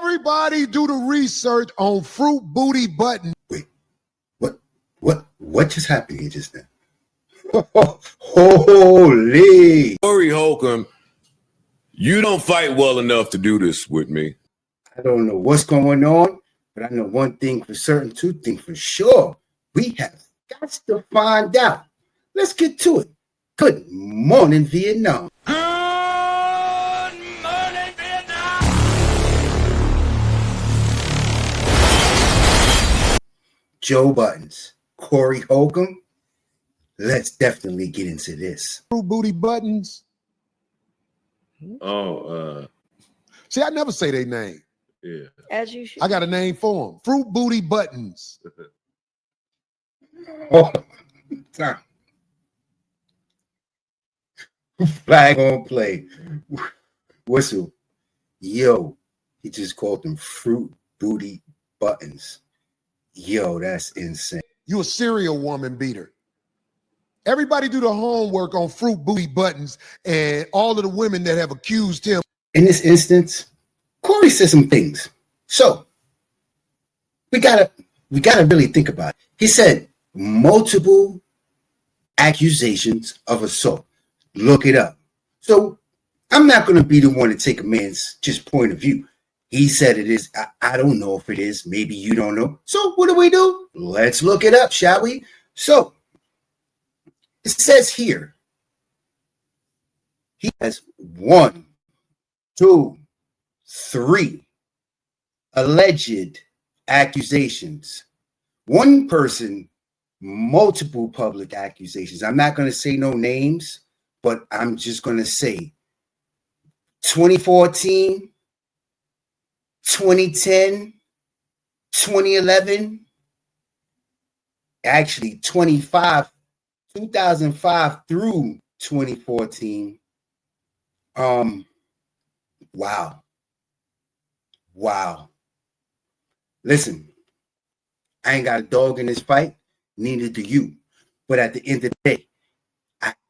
Everybody do the research on Fruit Booty Budden. Wait, what just happened here just now? Holy! Cory Holcomb, you don't fight well enough to do this with me. I don't know what's going on, but I know one thing for certain, two things for sure. We have got to find out. Let's get to it. Good morning, Vietnam. Good morning, Vietnam. Joe Buttons, Cory Holcomb. Let's definitely get into this. Fruit Booty Buttons. See, I never say their name. Yeah. As you should. I got a name for them. Fruit Booty Buttons. Oh, time. Flag on play. Whistle. Yo, he just called them Fruit Booty Buttons. Yo, that's insane. You a serial woman beater. Everybody do the homework on Fruit Booty Buttons and all of the women that have accused him. In this instance, Cory said some things. So we gotta really think about it. He said multiple accusations of assault. Look it up. So I'm not going to be the one to take a man's just point of view. He said it is. I don't know if it is. Maybe you don't know. So what do? Let's look it up, shall we? So it says here, he has 1, 2, 3 alleged accusations. One person, multiple public accusations. I'm not going to say no names, but I'm just going to say 2014, 2010, 2011, actually 2005 through 2014. Wow. Listen, I ain't got a dog in this fight, neither do you. But at the end of the day,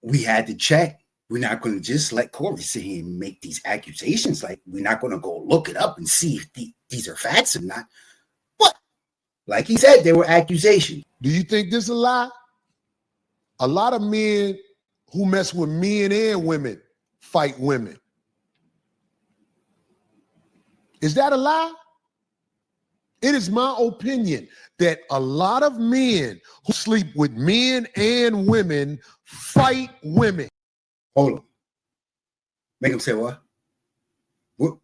we had to check. We're not going to just let Cory sit here and make these accusations. Like, we're not going to go look it up and see if these are facts or not. But like he said, they were accusations. Do you think this is a lie? A lot of men who mess with men and women fight women. Is that a lie? It is my opinion that a lot of men who sleep with men and women fight women. Hold on. Make him say what? What?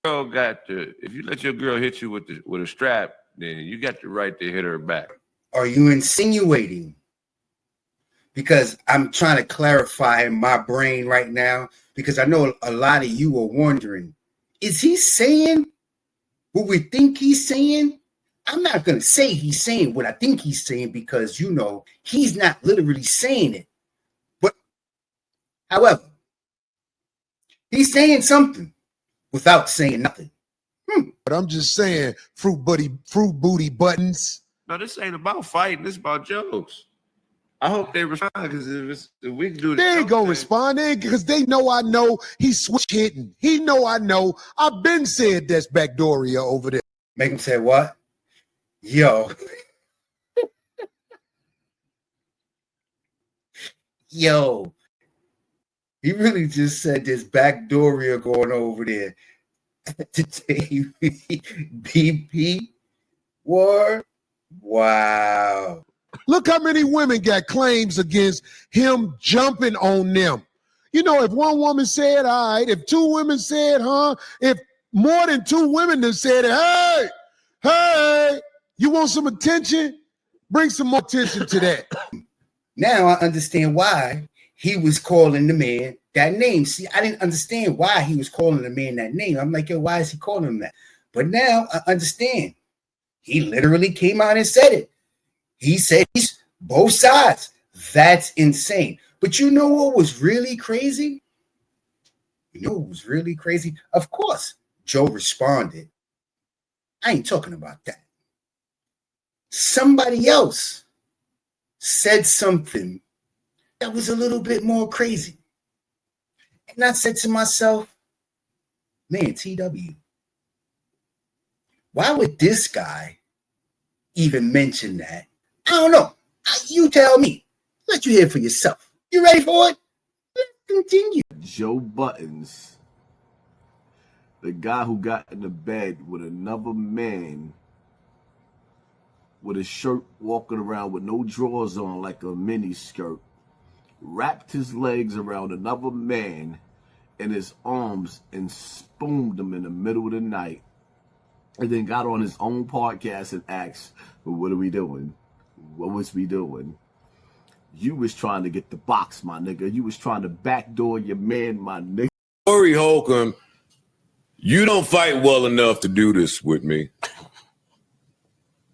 Girl if you let your girl hit you with a strap, then you got the right to hit her back. Are you insinuating? Because I'm trying to clarify in my brain right now, because I know a lot of you are wondering, is he saying what we think he's saying? I'm not going to say he's saying what I think he's saying, because, you know, he's not literally saying it. But, however, he's saying something without saying nothing. But I'm just saying, fruit booty buttons. No, this ain't about fighting. This is about jokes. I hope they respond, because if we can do this, they ain't gonna respond because they know I know he's switch hitting. He know I know. I've been said that's Backdooria over there. Make him say what? Yo. Yo. He really just said this Backdooria going over there. Today, BP war. Wow. Look how many women got claims against him jumping on them. You know, if one woman said, all right, if two women said, if more than two women have said, hey, you want some attention? Bring some more attention to that. Now I understand why he was calling the man that name. See, I didn't understand why he was calling the man that name. I'm like, yo, why is he calling him that? But now I understand. He literally came out and said it. He said he's both sides. That's insane. But you know what was really crazy? Of course, Joe responded. I ain't talking about that. Somebody else said something that was a little bit more crazy. And I said to myself, man, TW, why would this guy even mention that? I don't know. You tell me. Let you hear for yourself. You ready for it? Let's continue. Joe Buttons, the guy who got in the bed with another man with a shirt walking around with no drawers on like a mini skirt, wrapped his legs around another man in his arms and spooned him in the middle of the night, and then got on his own podcast and asked, well, what are we doing? What was we doing? You was trying to get the box, my nigga. You was trying to backdoor your man, my nigga. Cory Holcomb, you don't fight well enough to do this with me.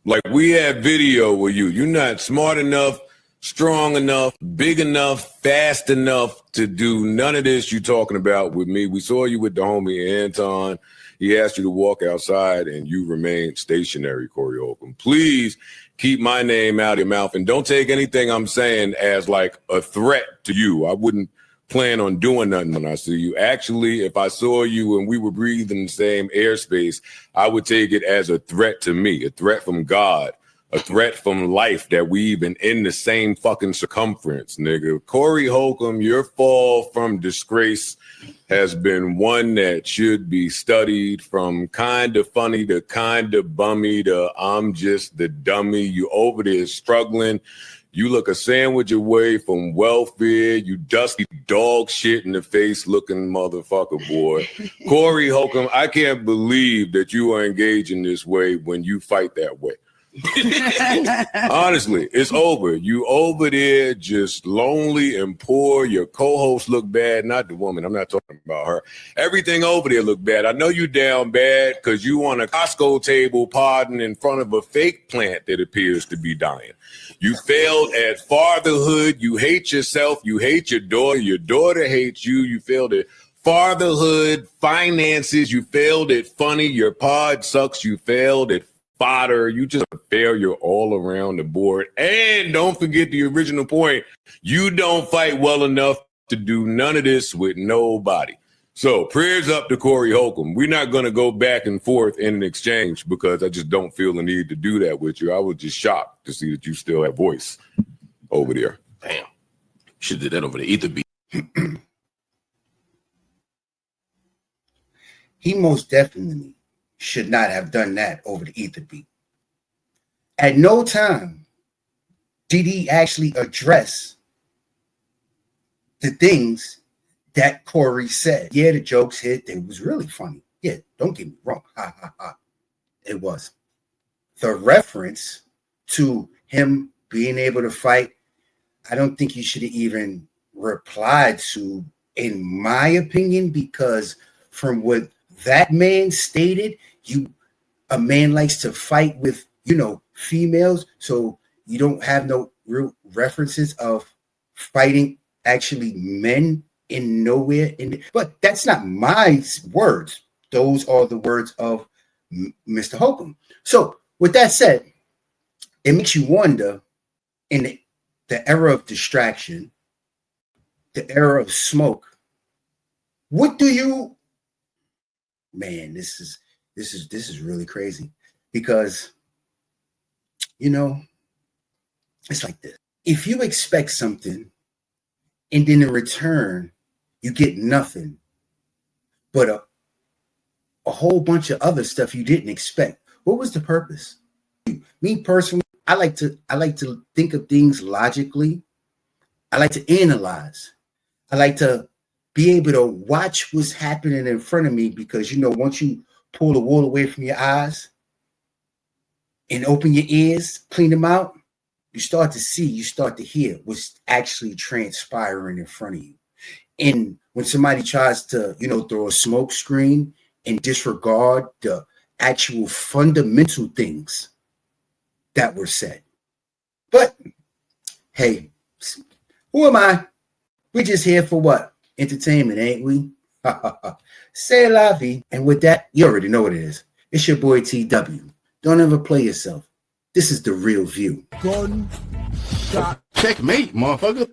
Like, we have video with you. You're not smart enough, strong enough, big enough, fast enough to do none of this you talking about with me. We saw you with the homie Anton. He asked you to walk outside and you remained stationary, Cory Holcomb. Please keep my name out of your mouth and don't take anything I'm saying as like a threat to you. I wouldn't plan on doing nothing when I see you. Actually, if I saw you and we were breathing the same airspace, I would take it as a threat to me, a threat from God, a threat from life that we even in the same fucking circumference, nigga. Cory Holcomb, your fall from disgrace has been one that should be studied, from kind of funny to kind of bummy to I'm just the dummy. You over there struggling. You look a sandwich away from welfare. You dusty dog shit in the face looking motherfucker, boy. Cory Holcomb, I can't believe that you are engaging this way when you fight that way. Honestly, it's over. You over there just lonely and poor. Your co-host look bad. Not the woman. I'm not talking about her. Everything over there look bad. I know you down bad because you on a Costco table podding in front of a fake plant that appears to be dying. You failed at fatherhood. You hate yourself. You hate your daughter. Your daughter hates you. You failed at fatherhood, finances. You failed at funny. Your pod sucks. You failed at fodder. You just a failure all around the board. And don't forget the original point. You don't fight well enough to do none of this with nobody. So prayers up to Cory Holcomb. We're not going to go back and forth in an exchange because I just don't feel the need to do that with you. I was just shocked to see that you still have voice over there. Damn. Should have did that over the ether beat. He most definitely should not have done that over the ether beat. At no time did he actually address the things that Cory said. Yeah, the jokes hit. It was really funny. Yeah, don't get me wrong. Ha, ha, ha. It was. The reference to him being able to fight, I don't think you should have even replied to, in my opinion, because from what that man stated, a man likes to fight with, females, so you don't have no real references of fighting actually men in nowhere. But that's not my words. Those are the words of Mr. Holcomb. So with that said, it makes you wonder, in the era of distraction, the era of smoke, what do you, man, this is really crazy, because it's like this. If you expect something and then in return you get nothing but a whole bunch of other stuff you didn't expect, what was the purpose? Me personally, I like to think of things logically. I like to analyze. I like to be able to watch what's happening in front of me, because once you pull the wool away from your eyes and open your ears, clean them out, you start to see, you start to hear what's actually transpiring in front of you. And when somebody tries to, throw a smoke screen and disregard the actual fundamental things that were said. But hey, who am I? We're just here for what? Entertainment, ain't we? Say la vie. And with that, you already know what it is. It's your boy TW. Don't ever play yourself. This is the real view. Gun shot. Checkmate, motherfucker.